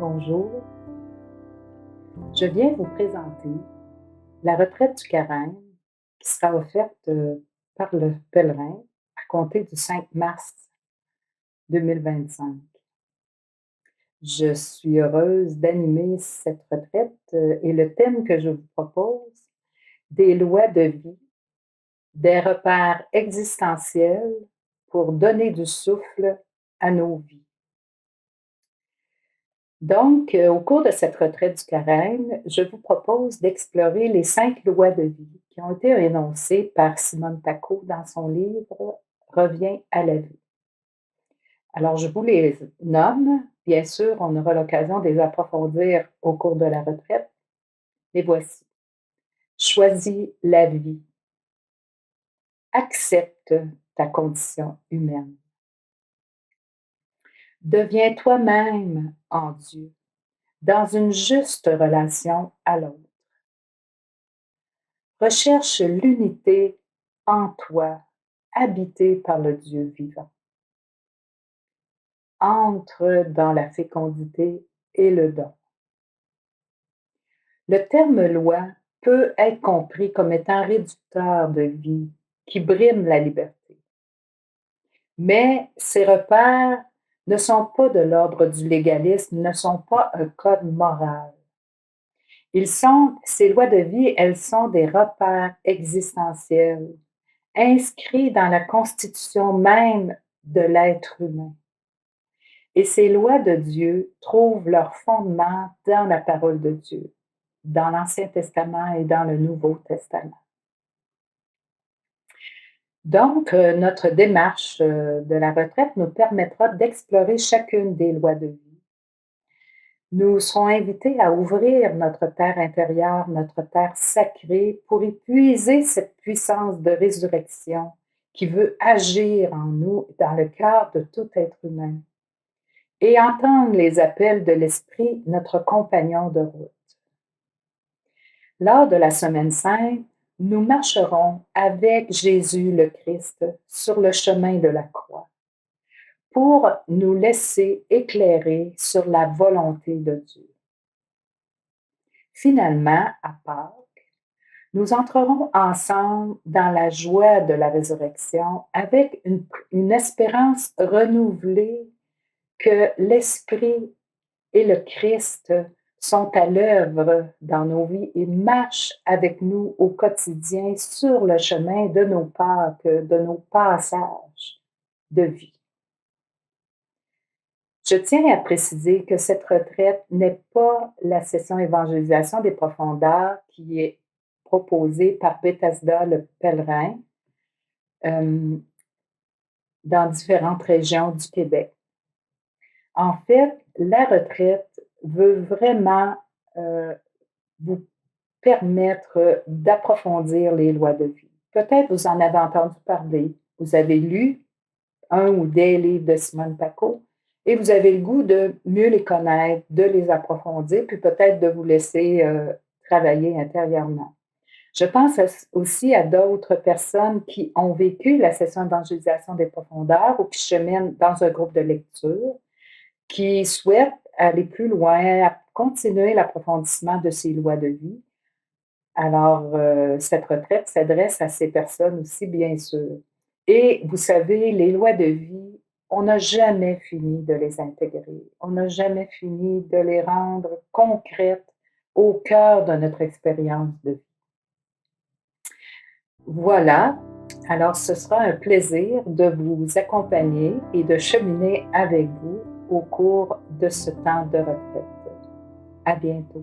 Bonjour, je viens vous présenter la retraite du Carême qui sera offerte par le pèlerin à compter du 5 mars 2025. Je suis heureuse d'animer cette retraite et le thème que je vous propose, des lois de vie, des repères existentiels pour donner du souffle à nos vies. Donc, au cours de cette retraite du Carême, je vous propose d'explorer les 5 lois de vie qui ont été énoncées par Simone Paco dans son livre Reviens à la vie. Alors, je vous les nomme. Bien sûr, on aura l'occasion de les approfondir au cours de la retraite. Les voici. Choisis la vie. Accepte ta condition humaine. Deviens toi-même en Dieu, dans une juste relation à l'autre. Recherche l'unité en toi, habitée par le Dieu vivant. Entre dans la fécondité et le don. Le terme loi peut être compris comme étant réducteur de vie, qui brime la liberté. Mais ces repères ne sont pas de l'ordre du légalisme, ne sont pas un code moral. Ces lois de vie, elles sont des repères existentiels, inscrits dans la constitution même de l'être humain. Et ces lois de Dieu trouvent leur fondement dans la parole de Dieu, dans l'Ancien Testament et dans le Nouveau Testament. Donc, notre démarche de la retraite nous permettra d'explorer chacune des lois de vie. Nous serons invités à ouvrir notre terre intérieure, notre terre sacrée, pour y puiser cette puissance de résurrection qui veut agir en nous, dans le cœur de tout être humain, et entendre les appels de l'Esprit, notre compagnon de route. Lors de la Semaine Sainte, nous marcherons avec Jésus le Christ sur le chemin de la croix pour nous laisser éclairer sur la volonté de Dieu. Finalement, à Pâques, nous entrerons ensemble dans la joie de la résurrection avec une espérance renouvelée que l'Esprit et le Christ sont à l'œuvre dans nos vies et marchent avec nous au quotidien sur le chemin de nos Pâques, de nos passages de vie. Je tiens à préciser que cette retraite n'est pas la session évangélisation des profondeurs qui est proposée par Bethesda le pèlerin dans différentes régions du Québec. En fait, la retraite veut vraiment vous permettre d'approfondir les lois de vie. Peut-être vous en avez entendu parler, vous avez lu un ou des livres de Simone Paco et vous avez le goût de mieux les connaître, de les approfondir, puis peut-être de vous laisser travailler intérieurement. Je pense aussi à d'autres personnes qui ont vécu la session d'évangélisation des profondeurs ou qui cheminent dans un groupe de lecture, qui souhaitent aller plus loin, continuer l'approfondissement de ces lois de vie. Alors, cette retraite s'adresse à ces personnes aussi, bien sûr. Et vous savez, les lois de vie, on n'a jamais fini de les intégrer. On n'a jamais fini de les rendre concrètes au cœur de notre expérience de vie. Voilà. Alors, ce sera un plaisir de vous accompagner et de cheminer avec vous au cours de ce temps de retraite. À bientôt.